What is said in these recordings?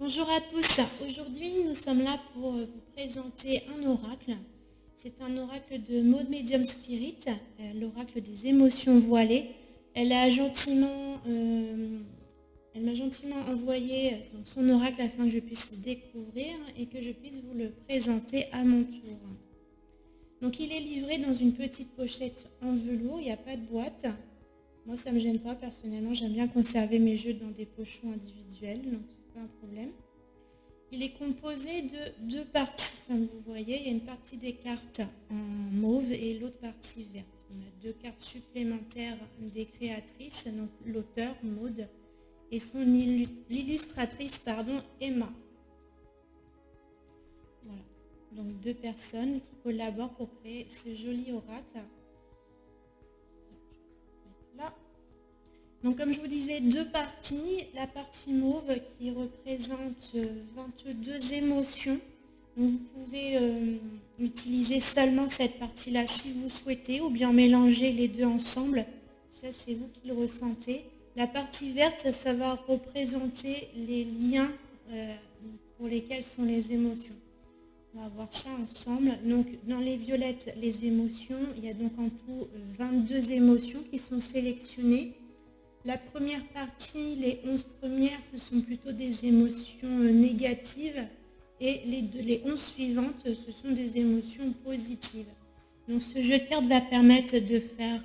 Bonjour à tous. Aujourd'hui, nous sommes là pour vous présenter un oracle. C'est un oracle de Maud Medium Spirit, l'oracle des émotions voilées. Elle m'a gentiment envoyé son oracle afin que je puisse le découvrir et que je puisse vous le présenter à mon tour. Donc, il est livré dans une petite pochette en velours. Il n'y a pas de boîte. Moi, ça ne me gêne pas personnellement. J'aime bien conserver mes jeux dans des pochons individuels, donc c'est pas un problème. Il est composé de deux parties, comme vous voyez. Il y a une partie des cartes en mauve et l'autre partie verte. On a deux cartes supplémentaires des créatrices, donc l'auteur Maud et l'illustratrice Emma. Voilà. Donc deux personnes qui collaborent pour créer ce joli oracle. Là. Donc comme je vous disais, deux parties. La partie mauve qui représente 22 émotions. Donc vous pouvez utiliser seulement cette partie-là si vous souhaitez, ou bien mélanger les deux ensemble. Ça, c'est vous qui le ressentez. La partie verte, ça va représenter les liens pour lesquels sont les émotions. On va voir ça ensemble. Donc dans les violettes, les émotions, il y a donc en tout 22 émotions qui sont sélectionnées. La première partie, les 11 premières, ce sont plutôt des émotions négatives et les 11 suivantes, ce sont des émotions positives. Donc ce jeu de cartes va permettre de faire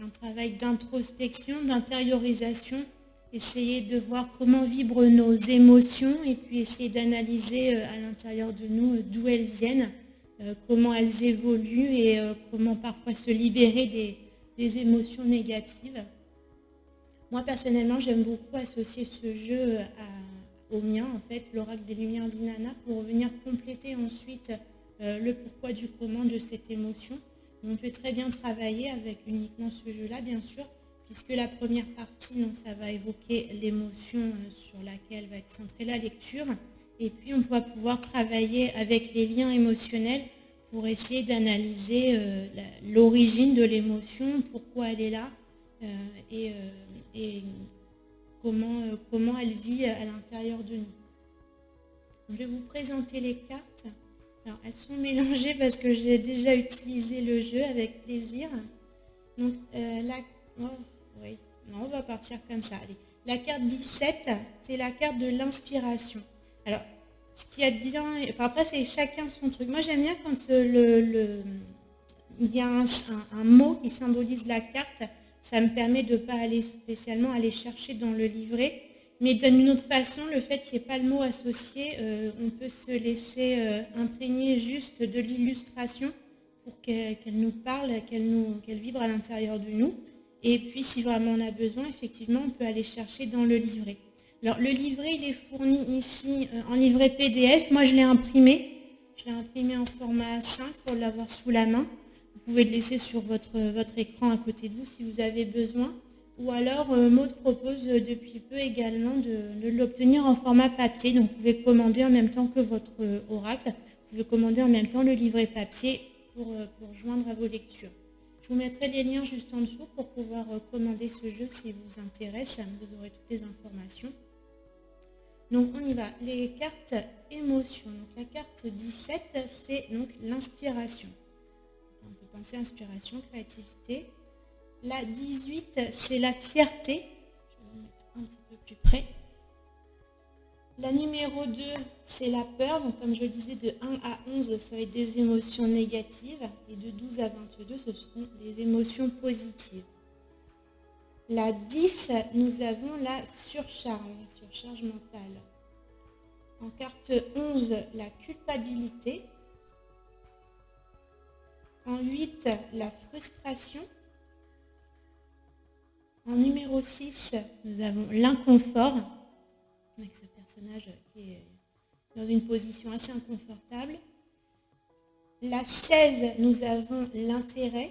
un travail d'introspection, d'intériorisation, essayer de voir comment vibrent nos émotions et puis essayer d'analyser à l'intérieur de nous d'où elles viennent, comment elles évoluent et comment parfois se libérer des émotions négatives. Moi, personnellement, j'aime beaucoup associer ce jeu au mien, en fait, l'oracle des Lumières d'Inanna, pour venir compléter ensuite le pourquoi du comment de cette émotion. On peut très bien travailler avec uniquement ce jeu-là, bien sûr, puisque la première partie, donc, ça va évoquer l'émotion sur laquelle va être centrée la lecture. Et puis, on va pouvoir travailler avec les liens émotionnels pour essayer d'analyser l'origine de l'émotion, pourquoi elle est là, et comment elle vit à l'intérieur de nous. Donc, je vais vous présenter les cartes. Alors, elles sont mélangées parce que j'ai déjà utilisé le jeu avec plaisir. Donc, on va partir comme ça. Allez. La carte 17, c'est la carte de l'inspiration. Alors, ce qui est bien, enfin après, c'est chacun son truc. Moi, j'aime bien quand il y a un mot qui symbolise la carte. Ça me permet de ne pas aller spécialement aller chercher dans le livret. Mais d'une autre façon, le fait qu'il n'y ait pas le mot associé, on peut se laisser imprégner juste de l'illustration pour qu'elle nous parle, qu'elle vibre à l'intérieur de nous. Et puis, si vraiment on a besoin, effectivement, on peut aller chercher dans le livret. Alors, le livret, il est fourni ici en livret PDF. Moi, je l'ai imprimé. Je l'ai imprimé en format A5 pour l'avoir sous la main. Vous pouvez le laisser sur votre écran à côté de vous si vous avez besoin. Ou alors, Maud propose depuis peu également de l'obtenir en format papier. Donc, vous pouvez commander en même temps que votre oracle. Vous pouvez commander en même temps le livret papier pour joindre à vos lectures. Je vous mettrai les liens juste en dessous pour pouvoir commander ce jeu si vous intéresse. Vous aurez toutes les informations. Donc, on y va. Les cartes émotions. Donc, la carte 17, c'est donc l'inspiration. On peut penser inspiration, créativité. La 18, c'est la fierté. Je vais vous mettre un petit peu plus près. La numéro 2, c'est la peur. Donc, comme je le disais, de 1 à 11, ça va être des émotions négatives. Et de 12 à 22, ce seront des émotions positives. La 10, nous avons la surcharge mentale. En carte 11, la culpabilité. En 8, la frustration. En numéro 6, nous avons l'inconfort, avec ce personnage qui est dans une position assez inconfortable. La 16, nous avons l'intérêt.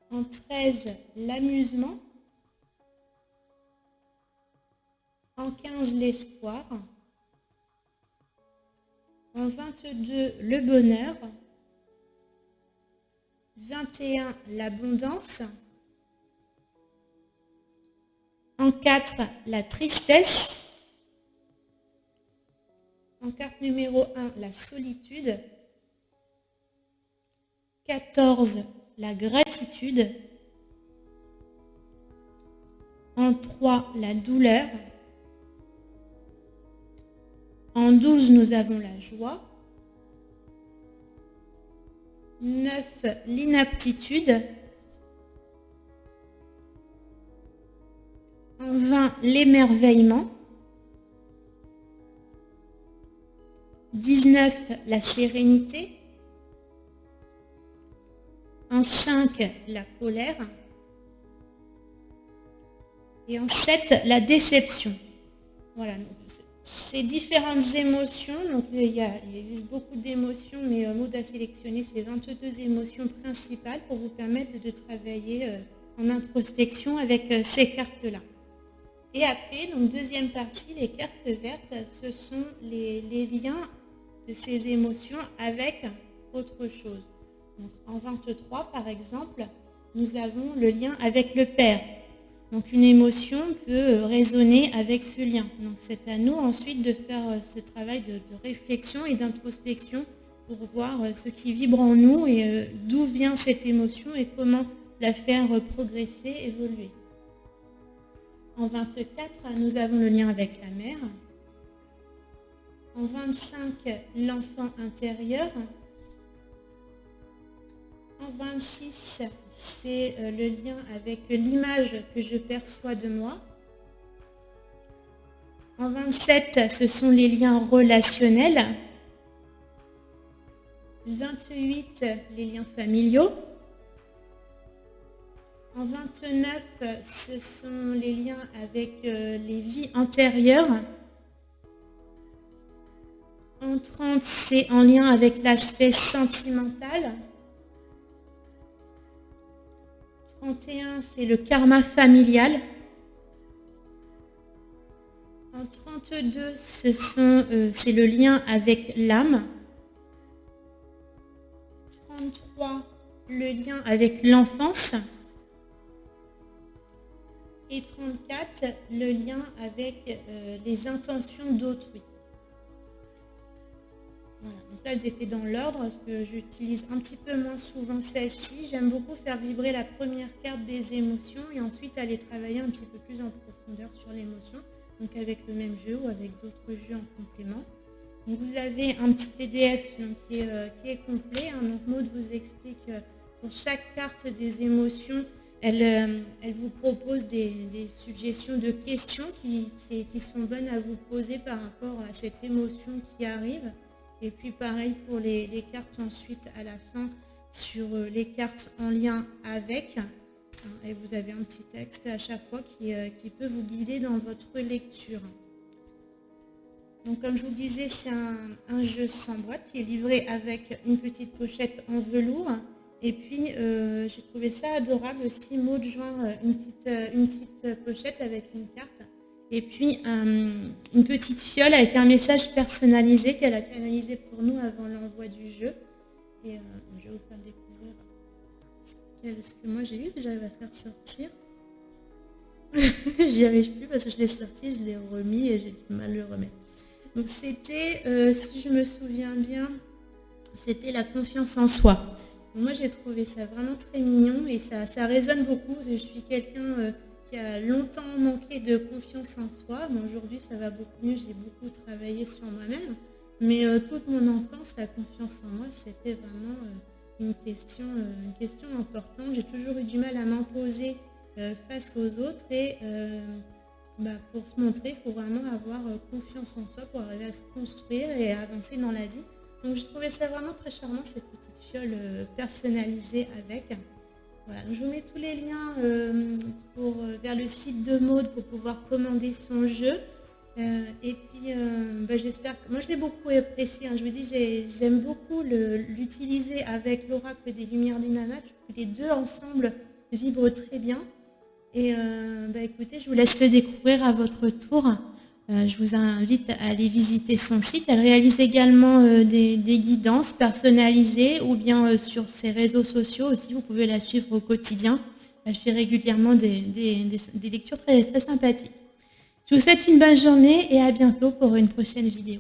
En 13, l'amusement. En 15, l'espoir. En 22, le bonheur. 21, l'abondance. En 4, la tristesse. En carte numéro 1, la solitude. 14, la gratitude. En 3, la douleur. En 12, nous avons la joie. 9, l'inaptitude. En 20, l'émerveillement. 19, la sérénité. En 5, la colère. Et en 7, la déception. Voilà, donc ces différentes émotions, donc il existe beaucoup d'émotions, mais Maud a sélectionné ces 22 émotions principales pour vous permettre de travailler en introspection avec ces cartes-là. Et après, donc deuxième partie, les cartes vertes, ce sont les liens de ces émotions avec autre chose. Donc, en 23, par exemple, nous avons le lien avec le père. Donc une émotion peut résonner avec ce lien. Donc c'est à nous ensuite de faire ce travail de réflexion et d'introspection pour voir ce qui vibre en nous et d'où vient cette émotion et comment la faire progresser, évoluer. En 24, nous avons le lien avec la mère. En 25, l'enfant intérieur. En 26, c'est le lien avec l'image que je perçois de moi. En 27, ce sont les liens relationnels. 28, les liens familiaux. En 29, ce sont les liens avec les vies antérieures. En 30, c'est en lien avec l'aspect sentimental. 31, c'est le karma familial. En 32, c'est le lien avec l'âme. 33, le lien avec l'enfance. Et 34, le lien avec les intentions d'autrui. Voilà, donc là, elles étaient dans l'ordre, parce que j'utilise un petit peu moins souvent celle-ci. J'aime beaucoup faire vibrer la première carte des émotions et ensuite aller travailler un petit peu plus en profondeur sur l'émotion, donc avec le même jeu ou avec d'autres jeux en complément. Donc vous avez un petit PDF donc, qui est complet. Hein. Donc Maud vous explique pour chaque carte des émotions, elle vous propose des suggestions de questions qui sont bonnes à vous poser par rapport à cette émotion qui arrive. Et puis pareil pour les cartes ensuite à la fin sur les cartes en lien avec. Et vous avez un petit texte à chaque fois qui peut vous guider dans votre lecture. Donc comme je vous le disais, c'est un jeu sans boîte qui est livré avec une petite pochette en velours. Et puis j'ai trouvé ça adorable aussi, Maud joint une petite pochette avec une carte. Et puis une petite fiole avec un message personnalisé qu'elle a canalisé pour nous avant l'envoi du jeu. Et je vais vous faire découvrir ce que moi j'ai eu. Déjà, elle va faire sortir. J'y arrive plus parce que je l'ai sorti, je l'ai remis et j'ai du mal à le remettre. Donc c'était, si je me souviens bien, c'était la confiance en soi. Donc, moi j'ai trouvé ça vraiment très mignon et ça résonne beaucoup. Je suis quelqu'un qui a longtemps manqué de confiance en soi. Bon, aujourd'hui, ça va beaucoup mieux. J'ai beaucoup travaillé sur moi-même. Mais toute mon enfance, la confiance en moi, c'était vraiment une question importante. J'ai toujours eu du mal à m'imposer face aux autres. Et pour se montrer, il faut vraiment avoir confiance en soi pour arriver à se construire et à avancer dans la vie. Donc, j'ai trouvé ça vraiment très charmant, cette petite fiole personnalisée avec. Voilà, je vous mets tous les liens vers le site de Maud pour pouvoir commander son jeu. Et puis, j'espère que... Moi, je l'ai beaucoup apprécié. Hein. Je vous dis, j'aime beaucoup l'utiliser avec l'oracle des Lumières d'Inanna. Je trouve que les deux ensemble vibrent très bien. Et écoutez, je vous laisse le découvrir à votre tour. Je vous invite à aller visiter son site. Elle réalise également des guidances personnalisées ou bien sur ses réseaux sociaux aussi. Vous pouvez la suivre au quotidien. Elle fait régulièrement des lectures très, très sympathiques. Je vous souhaite une bonne journée et à bientôt pour une prochaine vidéo.